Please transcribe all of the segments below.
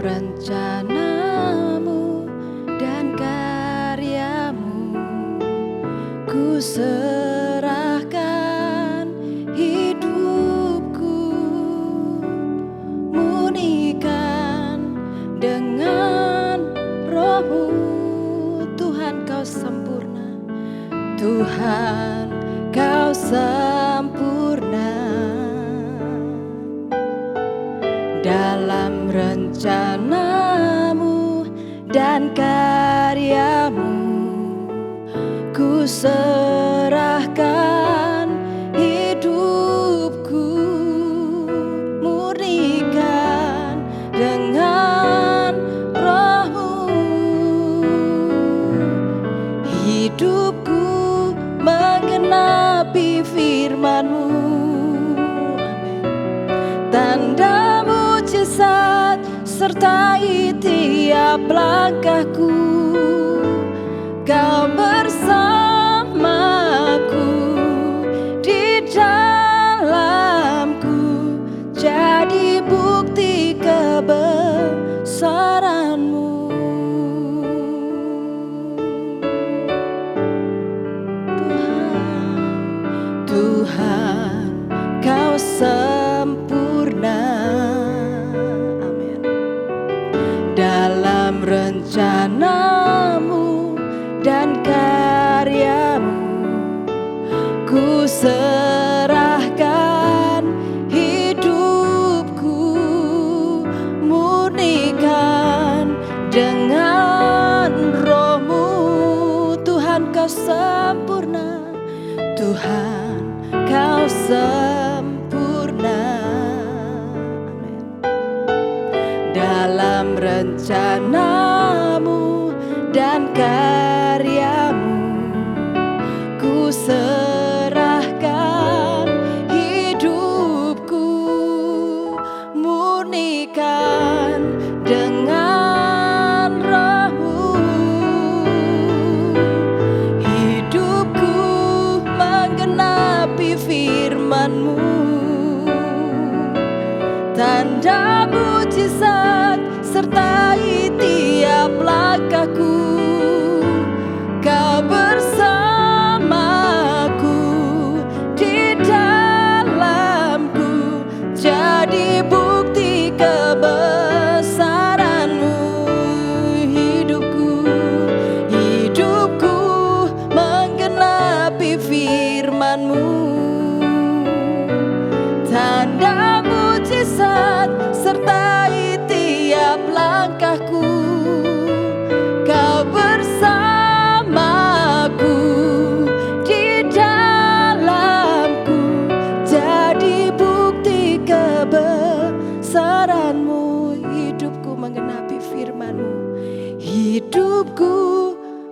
rencanamu dan karyamu, ku serahkan hidupku, murnikan dengan rohmu. Tuhan kau sempurna, Tuhan kau sempurna. Dalam rencanamu dan karyamu, ku serahkan hidupku, murnikan dengan rohmu. Hidupku menggenapi firman-Mu. Tanda mujizat sertai tiap langkahku, kau bersamaku di dalamku, jadi bukti kebesaran-Mu. Tuhan, kau sempurna. Amin. Dalam rencanamu dan karyamu, ku serahkan hidupku, murnikan dengan rohmu. Tuhan kau sempurna, Tuhan kau sempurna. Amin. Dalam rencanamu dan karyamu, ku serahkan hidupku, murnikan dengan rohmu. Hidupku menggenapi firman-Mu. Tanda mujizat sertai tiap langkahku, kau bersamaku di dalamku, jadi bukti kebesaran-Mu. Hidupku menggenapi firman-Mu. Tanda mujizat sertai tiap langkahku, kau bersamaku di dalamku, jadi bukti kebesaran-Mu. Hidupku menggenapi firman-Mu. Hidupku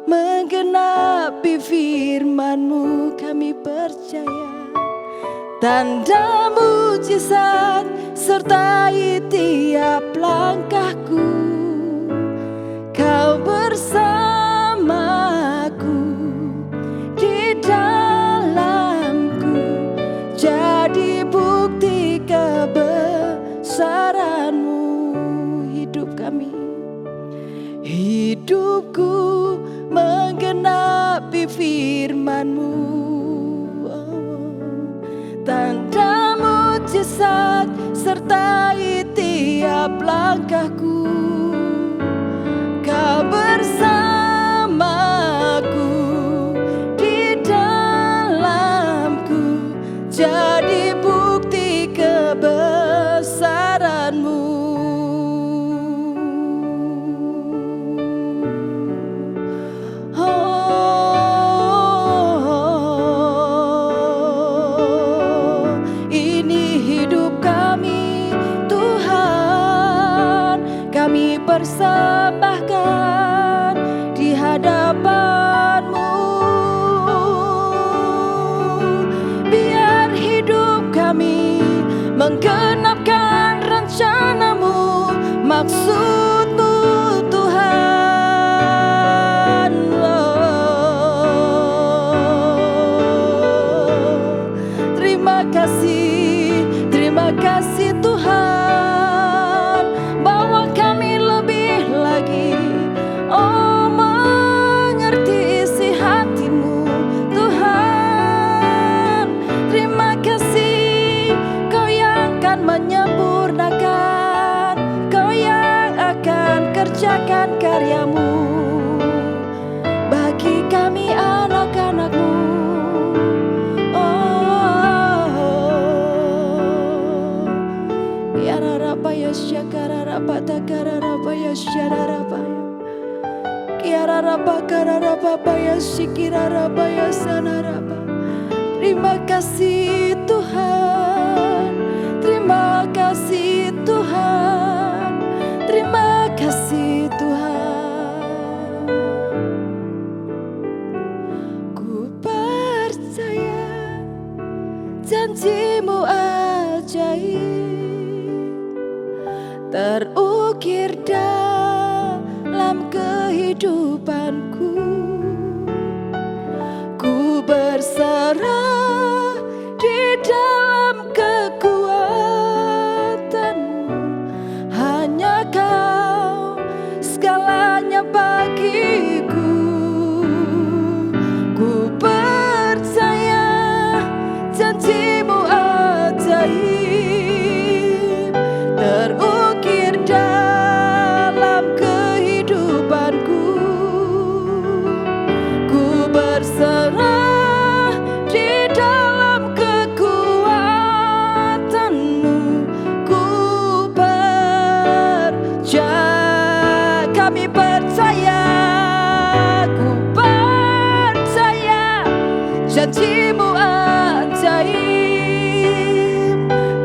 menggenapi firman-Mu, kami percaya. Tanda mujizat sertai tiap langkahku, kau bersamaku di dalamku, jadi bukti kebesaran-Mu. Hidup kami, hidupku menggenapi firman-Mu. Tanda mujizat sertai tiap langkahku, kau bersamaku di dalamku, jadi bukti kebesaran-Mu. Persembahkan di hadapan-Mu, biar hidup kami menggenapkan rencana-Mu, maksud-Mu Tuhan. Terima kasih Tuhan, bahwa kami karyamu bagi kami anak-anakmu. Ya rarapaya syakararapa takararapaya syararapaya kiararapa kararapapaya sikirarapaya sanarapa. Terima kasih Tuhan, terima kasih Tuhan, terima kasih Tuhan. Ku percaya janjimu ajaib terukir dalam kehidupanku. Ku berserah di dalam kekuatanmu, hanya kau segalanya bagiku. Ku percaya janjimu ajaib terukir dalam kehidupanku. Ku berserah di dalam kekuatanmu. Ku percaya, kami percaya, ku percaya janjimu ajaib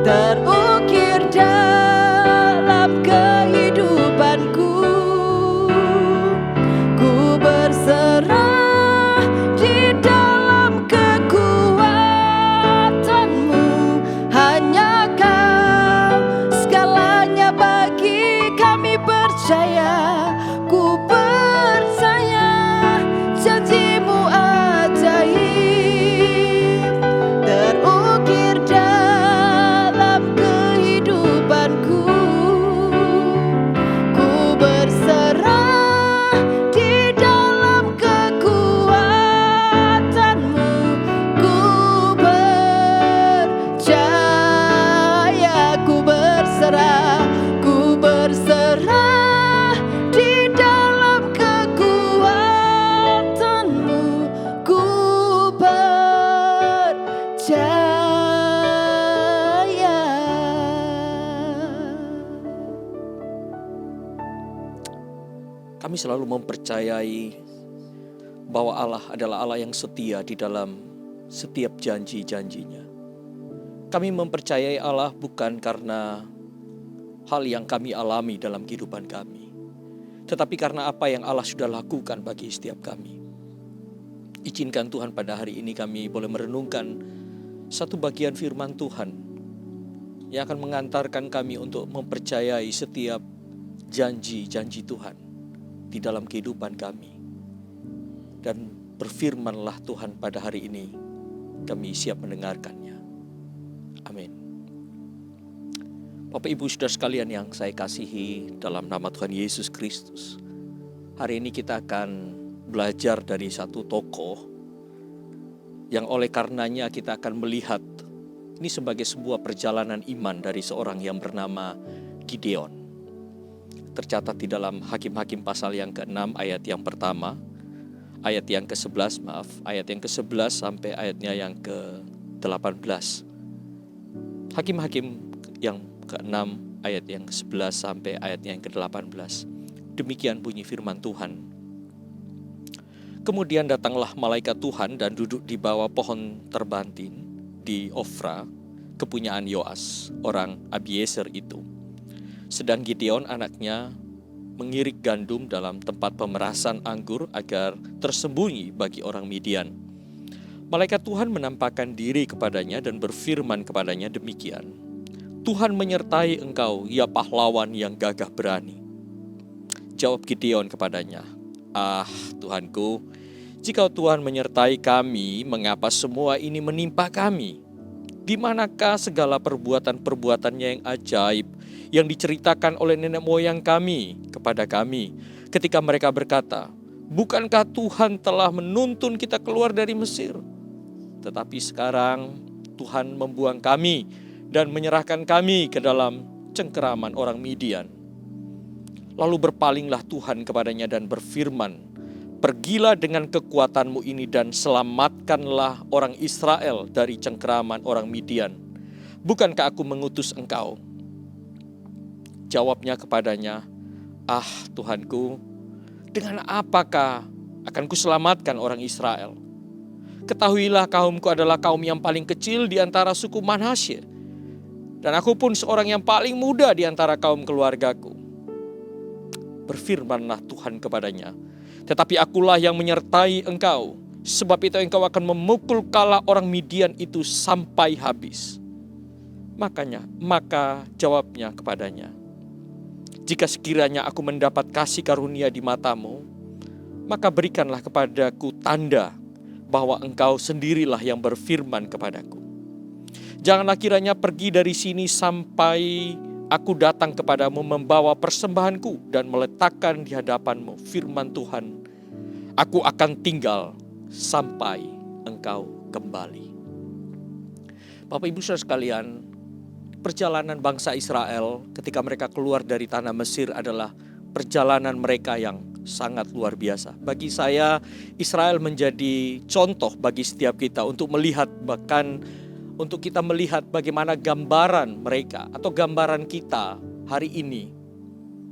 terukir dalam kehidupanku. Ku berserah di dalam kekuatanmu, hanya kau segalanya bagi kami. Percaya, ku percaya janjimu ajaib terukir dalam kehidupanku. Ku berserah di dalam kekuatanmu. Ku percaya, ku berserah, ku berserah di dalam kekuatanmu. Ku percaya. Kami selalu mempercayai bahwa Allah adalah Allah yang setia di dalam setiap janji-janjinya. Kami mempercayai Allah bukan karena hal yang kami alami dalam kehidupan kami, tetapi karena apa yang Allah sudah lakukan bagi setiap kami. Izinkan Tuhan pada hari ini kami boleh merenungkan satu bagian firman Tuhan yang akan mengantarkan kami untuk mempercayai setiap janji-janji Tuhan di dalam kehidupan kami. Dan berfirmanlah Tuhan pada hari ini, kami siap mendengarkannya. Amin. Bapak Ibu Saudara sekalian yang saya kasihi dalam nama Tuhan Yesus Kristus, hari ini kita akan belajar dari satu tokoh yang oleh karenanya kita akan melihat ini sebagai sebuah perjalanan iman dari seorang yang bernama Gideon. Tercatat di dalam Hakim-Hakim pasal yang ke-6 ayat yang pertama, ayat yang ke-11 ayat yang ke-11 sampai ayatnya yang ke-18. Hakim-Hakim yang ke-6 ayat yang ke-11 sampai ayatnya yang ke-18. Demikian bunyi firman Tuhan. Kemudian datanglah malaikat Tuhan dan duduk di bawah pohon terbantin di Ofra, kepunyaan Yoas, orang Abiezer itu. Sedang Gideon anaknya mengirik gandum dalam tempat pemerasan anggur agar tersembunyi bagi orang Midian. Malaikat Tuhan menampakkan diri kepadanya dan berfirman kepadanya demikian. Tuhan menyertai engkau, ya pahlawan yang gagah berani. Jawab Gideon kepadanya, ah Tuhanku, jika Tuhan menyertai kami, mengapa semua ini menimpa kami? Di manakah segala perbuatan-perbuatannya yang ajaib yang diceritakan oleh nenek moyang kami kepada kami ketika mereka berkata, bukankah Tuhan telah menuntun kita keluar dari Mesir? Tetapi sekarang Tuhan membuang kami dan menyerahkan kami ke dalam cengkeraman orang Midian. Lalu berpalinglah Tuhan kepadanya dan berfirman, "Pergilah dengan kekuatanmu ini dan selamatkanlah orang Israel dari cengkeraman orang Midian. Bukankah aku mengutus engkau?" Jawabnya kepadanya, "Ah Tuhanku, dengan apakah akan kuselamatkan orang Israel? Ketahuilah kaumku adalah kaum yang paling kecil di antara suku Manasye, dan aku pun seorang yang paling muda di antara kaum keluargaku." Berfirmanlah Tuhan kepadanya, "Tetapi akulah yang menyertai engkau, sebab itu engkau akan memukul kala orang Midian itu sampai habis." Maka jawabnya kepadanya, "Jika sekiranya aku mendapat kasih karunia di matamu, maka berikanlah kepadaku tanda bahwa engkau sendirilah yang berfirman kepadaku. Janganlah kiranya pergi dari sini sampai aku datang kepadamu membawa persembahanku dan meletakkan di hadapanmu firman Tuhan, aku akan tinggal sampai engkau kembali." Bapak Ibu Saudara sekalian, perjalanan bangsa Israel ketika mereka keluar dari tanah Mesir adalah perjalanan mereka yang sangat luar biasa. Bagi saya, Israel menjadi contoh bagi setiap kita untuk melihat, bahkan untuk kita melihat bagaimana gambaran mereka atau gambaran kita hari ini.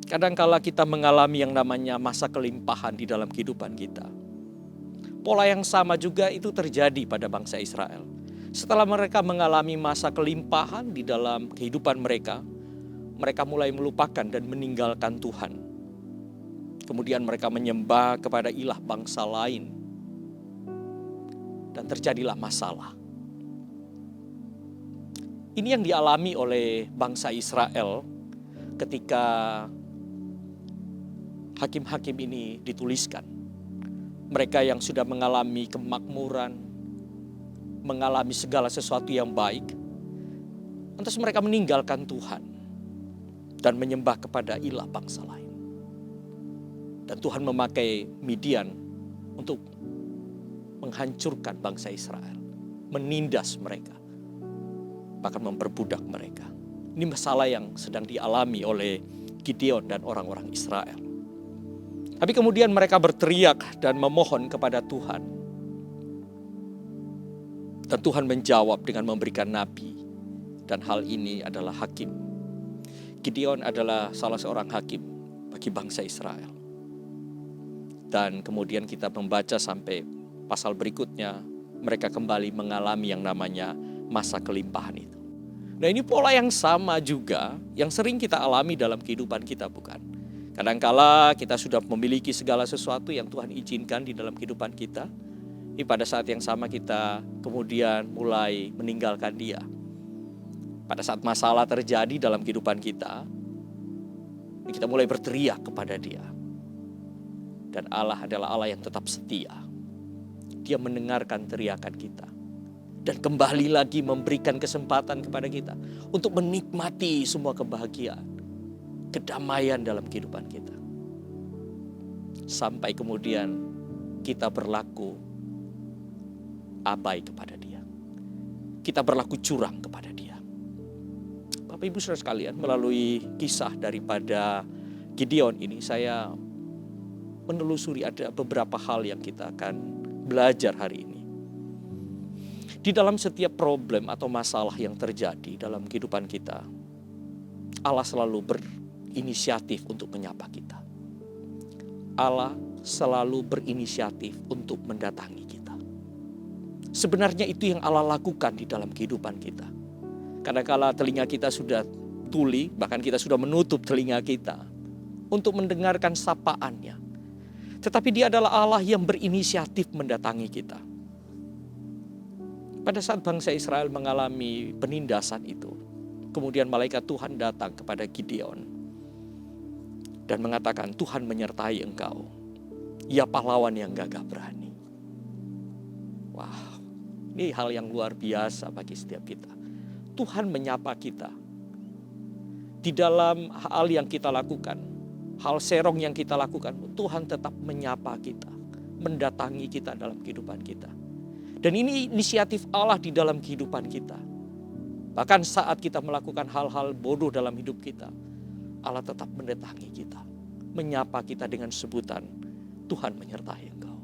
Kadangkala kita mengalami yang namanya masa kelimpahan di dalam kehidupan kita. Pola yang sama juga itu terjadi pada bangsa Israel. Setelah mereka mengalami masa kelimpahan di dalam kehidupan mereka, mereka mulai melupakan dan meninggalkan Tuhan. Kemudian mereka menyembah kepada ilah bangsa lain. Dan terjadilah masalah. Ini yang dialami oleh bangsa Israel ketika hakim-hakim ini dituliskan. Mereka yang sudah mengalami kemakmuran, mengalami segala sesuatu yang baik, lantas mereka meninggalkan Tuhan dan menyembah kepada ilah bangsa lain. Dan Tuhan memakai Midian untuk menghancurkan bangsa Israel, menindas mereka, bahkan memperbudak mereka. Ini masalah yang sedang dialami oleh Gideon dan orang-orang Israel. Tapi kemudian mereka berteriak dan memohon kepada Tuhan. Dan Tuhan menjawab dengan memberikan nabi. Dan hal ini adalah hakim. Gideon adalah salah seorang hakim bagi bangsa Israel. Dan kemudian kita membaca sampai pasal berikutnya, mereka kembali mengalami yang namanya masa kelimpahan itu. Nah, ini pola yang sama juga yang sering kita alami dalam kehidupan kita, bukan? Kadangkala kita sudah memiliki segala sesuatu yang Tuhan izinkan di dalam kehidupan kita. Tapi pada saat yang sama kita kemudian mulai meninggalkan Dia. Pada saat masalah terjadi dalam kehidupan kita mulai berteriak kepada Dia. Dan Allah adalah Allah yang tetap setia. Dia mendengarkan teriakan kita. Dan kembali lagi memberikan kesempatan kepada kita untuk menikmati semua kebahagiaan, kedamaian dalam kehidupan kita. Sampai kemudian kita berlaku abai kepada Dia. Kita berlaku curang kepada Dia. Bapak Ibu Saudara sekalian, melalui kisah daripada Gideon ini saya menelusuri ada beberapa hal yang kita akan belajar hari ini. Di dalam setiap problem atau masalah yang terjadi dalam kehidupan kita, Allah selalu berinisiatif untuk menyapa kita. Allah selalu berinisiatif untuk mendatangi kita. Sebenarnya itu yang Allah lakukan di dalam kehidupan kita. Kadang-kala telinga kita sudah tuli, bahkan kita sudah menutup telinga kita untuk mendengarkan sapaan-Nya. Tetapi Dia adalah Allah yang berinisiatif mendatangi kita. Pada saat bangsa Israel mengalami penindasan itu, kemudian malaikat Tuhan datang kepada Gideon dan mengatakan, "Tuhan menyertai engkau, ya pahlawan yang gagah berani." Wah, ini hal yang luar biasa bagi setiap kita. Tuhan menyapa kita di dalam hal yang kita lakukan, hal serong yang kita lakukan. Tuhan tetap menyapa kita, mendatangi kita dalam kehidupan kita. Dan ini inisiatif Allah di dalam kehidupan kita. Bahkan saat kita melakukan hal-hal bodoh dalam hidup kita, Allah tetap mendatangi kita. menyapa kita dengan sebutan Tuhan menyertai engkau.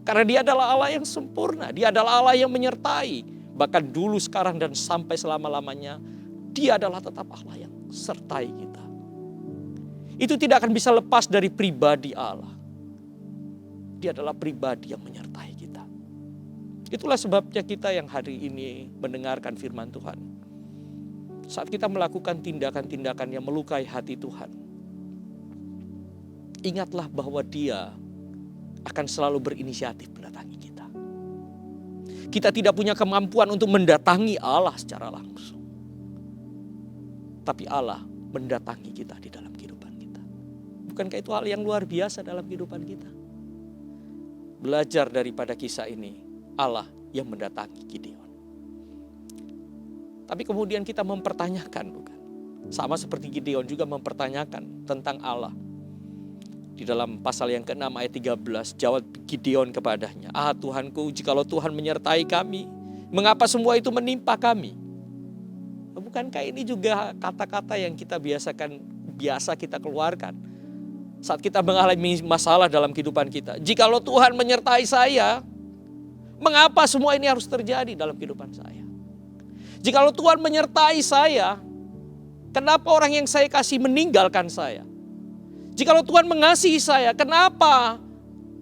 Karena Dia adalah Allah yang sempurna, Dia adalah Allah yang menyertai. Bahkan dulu, sekarang, dan sampai selama-lamanya, Dia adalah tetap Allah yang sertai kita. Itu tidak akan bisa lepas dari pribadi Allah. Dia adalah pribadi yang menyertai kita. Itulah sebabnya kita yang hari ini mendengarkan firman Tuhan, saat kita melakukan tindakan-tindakan yang melukai hati Tuhan, ingatlah bahwa Dia akan selalu berinisiatif mendatangi kita. Kita tidak punya kemampuan untuk mendatangi Allah secara langsung, tapi Allah mendatangi kita di dalam kehidupan kita. Bukankah itu hal yang luar biasa dalam kehidupan kita? Belajar daripada kisah ini, Allah yang mendatangi Gideon. Tapi kemudian kita mempertanyakan, bukan? Sama seperti Gideon juga mempertanyakan tentang Allah. Di dalam pasal yang ke-6 ayat 13, jawab Gideon kepadanya, Tuhanku, jikalau Tuhan menyertai kami, mengapa semua itu menimpa kami? Bukankah ini juga kata-kata yang kita biasa kita keluarkan saat kita mengalami masalah dalam kehidupan kita? Jikalau Tuhan menyertai saya, mengapa semua ini harus terjadi dalam kehidupan saya? Jikalau Tuhan menyertai saya, kenapa orang yang saya kasih meninggalkan saya? Jikalau Tuhan mengasihi saya, kenapa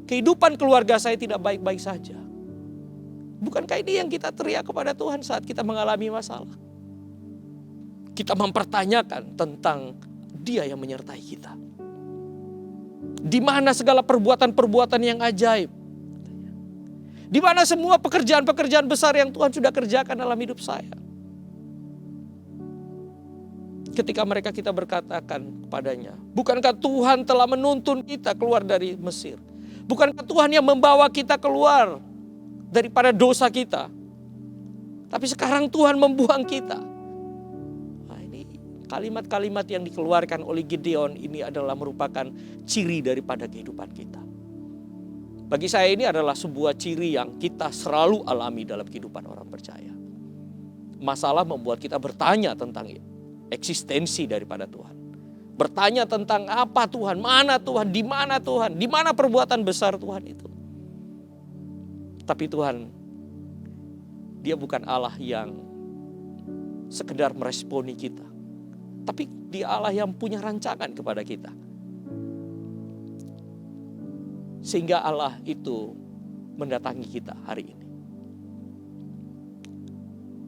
kehidupan keluarga saya tidak baik-baik saja? Bukankah ini yang kita teriak kepada Tuhan saat kita mengalami masalah? Kita mempertanyakan tentang Dia yang menyertai kita. Di mana segala perbuatan-perbuatan yang ajaib? Di mana semua pekerjaan-pekerjaan besar yang Tuhan sudah kerjakan dalam hidup saya? Ketika kita berkatakan kepadanya, bukankah Tuhan telah menuntun kita keluar dari Mesir? Bukankah Tuhan yang membawa kita keluar daripada dosa kita? Tapi sekarang Tuhan membuang kita. Nah, ini kalimat-kalimat yang dikeluarkan oleh Gideon ini adalah merupakan ciri daripada kehidupan kita. Bagi saya ini adalah sebuah ciri yang kita selalu alami dalam kehidupan orang percaya. Masalah membuat kita bertanya tentang eksistensi daripada Tuhan. Bertanya tentang apa Tuhan, mana Tuhan, di mana perbuatan besar Tuhan itu. Tapi Tuhan, Dia bukan Allah yang sekedar meresponi kita, tapi Dia Allah yang punya rancangan kepada kita. Sehingga Allah itu mendatangi kita hari ini.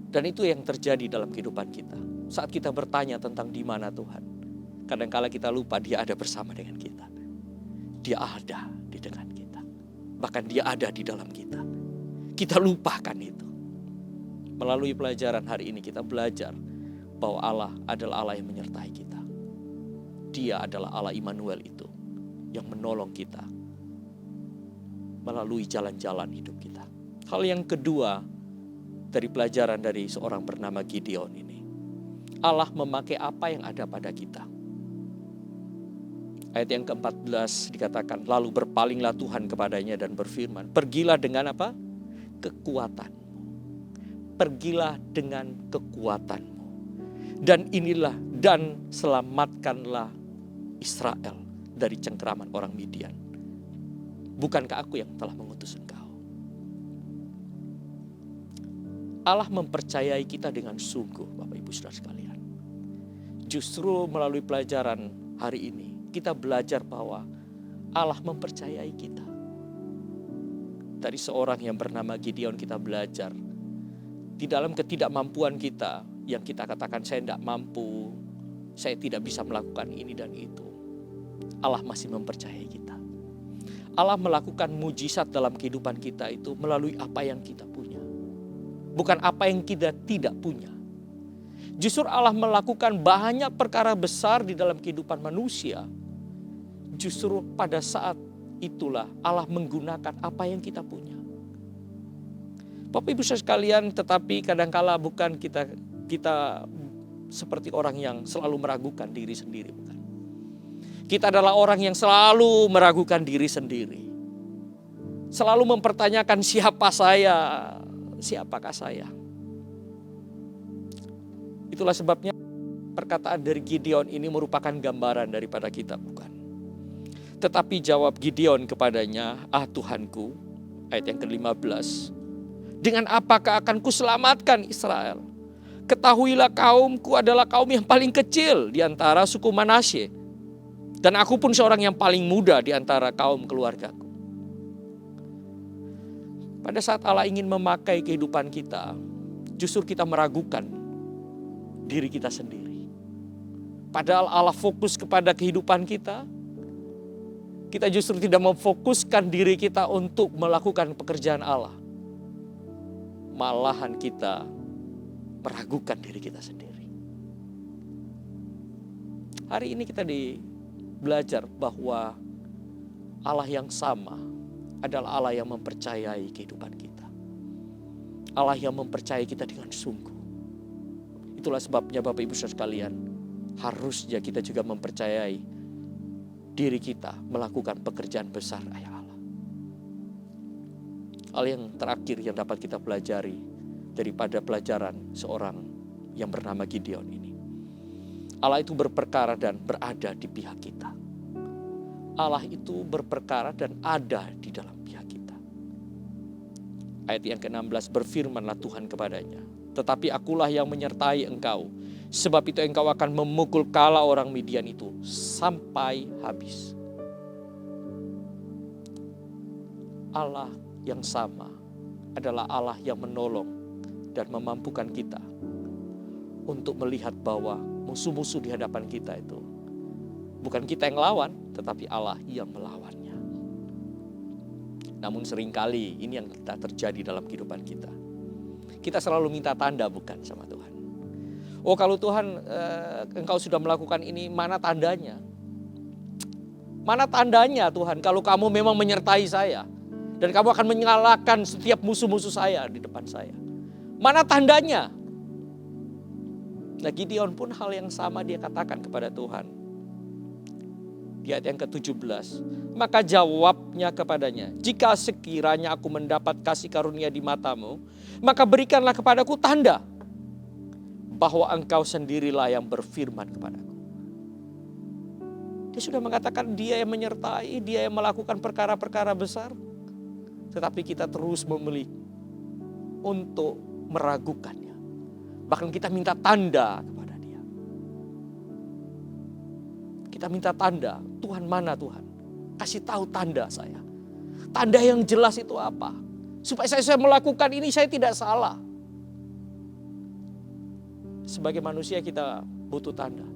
Dan itu yang terjadi dalam kehidupan kita. Saat kita bertanya tentang di mana Tuhan, kadangkala kita lupa Dia ada bersama dengan kita. Dia ada di dekat kita. Bahkan Dia ada di dalam kita. Kita lupakan itu. Melalui pelajaran hari ini kita belajar bahwa Allah adalah Allah yang menyertai kita. Dia adalah Allah Immanuel itu yang menolong kita melalui jalan-jalan hidup kita. Hal yang kedua dari pelajaran dari seorang bernama Gideon ini, Allah memakai apa yang ada pada kita. Ayat yang ke-14 dikatakan, lalu berpalinglah Tuhan kepadanya dan berfirman, pergilah dengan apa? Kekuatan. Pergilah dengan kekuatanmu. Dan selamatkanlah Israel dari cengkeraman orang Midian. Bukankah aku yang telah mengutus engkau? Allah mempercayai kita dengan sungguh, Bapak Ibu Saudara sekalian. Justru melalui pelajaran hari ini, kita belajar bahwa Allah mempercayai kita. Dari seorang yang bernama Gideon kita belajar, di dalam ketidakmampuan kita, yang kita katakan saya tidak mampu, saya tidak bisa melakukan ini dan itu, Allah masih mempercayai kita. Allah melakukan mujizat dalam kehidupan kita itu melalui apa yang kita punya. Bukan apa yang kita tidak punya. Justru Allah melakukan banyak perkara besar di dalam kehidupan manusia. Justru pada saat itulah Allah menggunakan apa yang kita punya. Bapak Ibu sekalian, tetapi kadangkala bukan kita seperti orang yang selalu meragukan diri sendiri, bukan. Kita adalah orang yang selalu meragukan diri sendiri. Selalu mempertanyakan siapakah saya. Itulah sebabnya perkataan dari Gideon ini merupakan gambaran daripada kita, bukan. Tetapi jawab Gideon kepadanya, Tuhanku, ayat yang ke-15, dengan apakah akan kuselamatkan Israel? Ketahuilah kaumku adalah kaum yang paling kecil di antara suku Manasye, dan aku pun seorang yang paling muda di antara kaum keluargaku. Pada saat Allah ingin memakai kehidupan kita, justru kita meragukan diri kita sendiri. Padahal Allah fokus kepada kehidupan kita, kita justru tidak memfokuskan diri kita untuk melakukan pekerjaan Allah. Malahan kita meragukan diri kita sendiri. Hari ini kita belajar bahwa Allah yang sama adalah Allah yang mempercayai kehidupan kita. Allah yang mempercayai kita dengan sungguh. Itulah sebabnya Bapak Ibu Saudara sekalian, harusnya kita juga mempercayai diri kita melakukan pekerjaan besar Allah. Hal yang terakhir yang dapat kita pelajari daripada pelajaran seorang yang bernama Gideon ini. Allah itu berperkara dan berada di pihak kita. Allah itu berperkara dan ada di dalam pihak kita. Ayat yang ke-16, berfirmanlah Tuhan kepadanya, tetapi akulah yang menyertai engkau, sebab itu engkau akan memukul kala orang Midian itu sampai habis. Allah yang sama adalah Allah yang menolong dan memampukan kita untuk melihat bahwa musuh-musuh di hadapan kita itu bukan kita yang lawan, tetapi Allah yang melawannya. Namun seringkali ini yang kita terjadi dalam kehidupan kita. Kita selalu minta tanda bukan sama Tuhan. Oh kalau Tuhan engkau sudah melakukan ini, mana tandanya? Mana tandanya Tuhan kalau kamu memang menyertai saya dan kamu akan mengalahkan setiap musuh-musuh saya di depan saya? Mana tandanya? Nah Gideon pun hal yang sama dia katakan kepada Tuhan. Di ayat yang ke-17. Maka jawabnya kepadanya, jika sekiranya aku mendapat kasih karunia di matamu, maka berikanlah kepadaku tanda bahwa engkau sendirilah yang berfirman kepadaku. Dia sudah mengatakan dia yang menyertai, dia yang melakukan perkara-perkara besar. Tetapi kita terus memilih untuk meragukannya. Bahkan kita minta tanda kepada dia. Kita minta tanda, Tuhan mana Tuhan? Kasih tahu tanda saya. Tanda yang jelas itu apa? Supaya saya melakukan ini saya tidak salah. Sebagai manusia kita butuh tanda.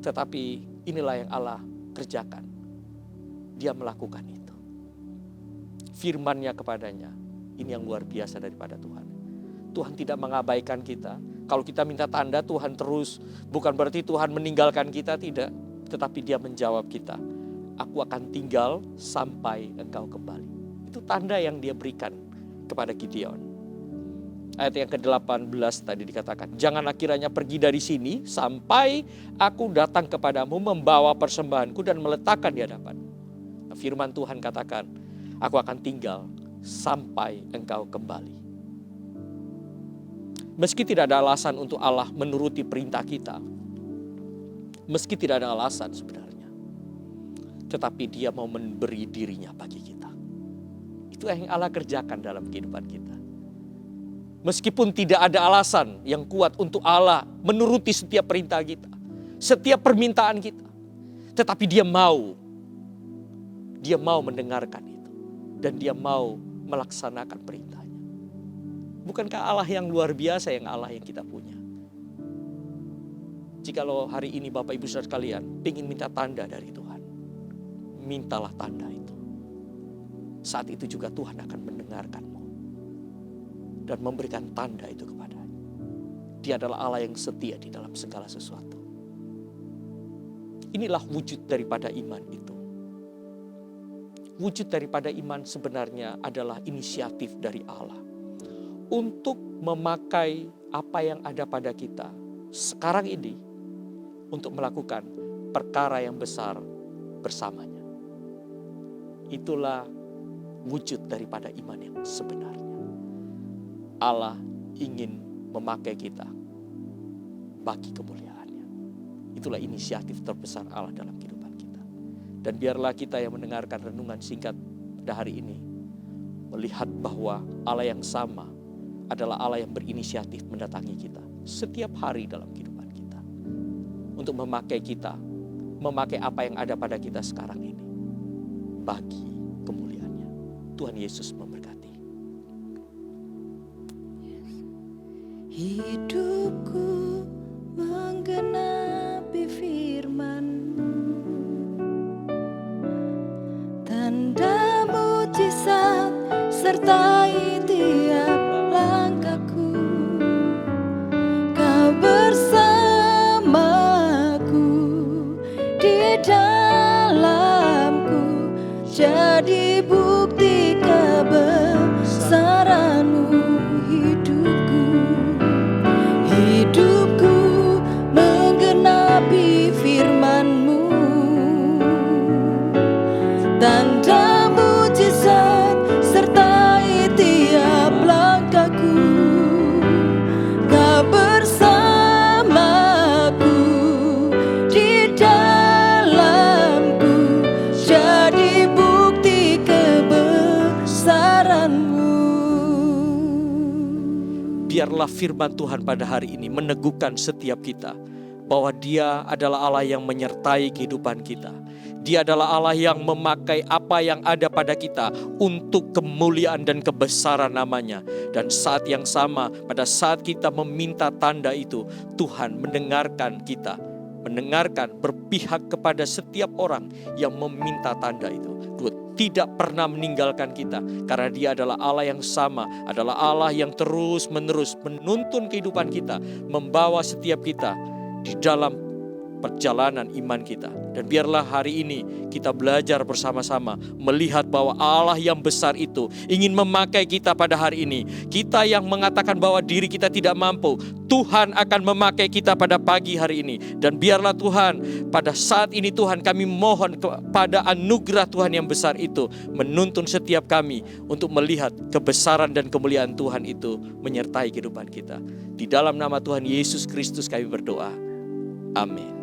Tetapi inilah yang Allah kerjakan. Dia melakukan itu. Firman-Nya kepadanya, ini yang luar biasa daripada Tuhan. Tuhan tidak mengabaikan kita. Kalau kita minta tanda, Tuhan terus. Bukan berarti Tuhan meninggalkan kita, tidak. Tetapi dia menjawab kita. Aku akan tinggal sampai engkau kembali. Itu tanda yang dia berikan kepada Gideon. Ayat yang ke-18 tadi dikatakan, janganlah kiranya pergi dari sini sampai aku datang kepadamu membawa persembahanku dan meletakkan di hadapanmu. Nah, firman Tuhan katakan, aku akan tinggal sampai engkau kembali. Meski tidak ada alasan untuk Allah menuruti perintah kita. Meski tidak ada alasan sebenarnya. Tetapi dia mau memberi dirinya bagi kita. Itu yang Allah kerjakan dalam kehidupan kita. Meskipun tidak ada alasan yang kuat untuk Allah menuruti setiap perintah kita. Setiap permintaan kita. Tetapi dia mau. Dia mau mendengarkan itu. Dan dia mau melaksanakan perintahnya. Bukankah Allah yang luar biasa yang Allah yang kita punya? Jikalau hari ini Bapak Ibu Saudara sekalian ingin minta tanda dari Tuhan, mintalah tanda itu. Saat itu juga Tuhan akan mendengarkanmu dan memberikan tanda itu kepadanya. Dia adalah Allah yang setia di dalam segala sesuatu. Inilah wujud daripada iman itu. Wujud daripada iman sebenarnya adalah inisiatif dari Allah untuk memakai apa yang ada pada kita sekarang ini untuk melakukan perkara yang besar bersamanya. Itulah wujud daripada iman yang sebenarnya. Allah ingin memakai kita bagi kemuliaannya. Itulah inisiatif terbesar Allah dalam kehidupan kita. Dan biarlah kita yang mendengarkan renungan singkat pada hari ini melihat bahwa Allah yang sama adalah Allah yang berinisiatif mendatangi kita setiap hari dalam kehidupan kita. Untuk memakai kita, memakai apa yang ada pada kita sekarang ini bagi kemuliaan-Nya. Tuhan Yesus memberkati. Hidupku menggenapi firman-Mu, tanda mujizat sertai tiap langkahku. Kau bersamaku di dalamku, jadi bukti kebesaran-Mu. Hidupku menggenapi firman-Mu, tanda mujizat sertai tiap langkahku. Kau bersamaku di dalamku, jadi bukti kebesaran-Mu. Biarlah firman Tuhan pada hari ini meneguhkan setiap kita bahwa Dia adalah Allah yang menyertai kehidupan kita. Dia adalah Allah yang memakai apa yang ada pada kita untuk kemuliaan dan kebesaran nama-Nya. Dan saat yang sama, pada saat kita meminta tanda itu, Tuhan mendengarkan kita, mendengarkan, berpihak kepada setiap orang yang meminta tanda itu. Tidak pernah meninggalkan kita, karena Dia adalah Allah yang sama, adalah Allah yang terus-menerus menuntun kehidupan kita, membawa setiap kita di dalam perjalanan iman kita. Dan biarlah hari ini kita belajar bersama-sama melihat bahwa Allah yang besar itu ingin memakai kita pada hari ini. Kita yang mengatakan bahwa diri kita tidak mampu, Tuhan akan memakai kita pada pagi hari ini. Dan biarlah Tuhan, pada saat ini Tuhan, kami mohon kepada anugerah Tuhan yang besar itu menuntun setiap kami untuk melihat kebesaran dan kemuliaan Tuhan itu menyertai kehidupan kita. Di dalam nama Tuhan Yesus Kristus kami berdoa. Amin.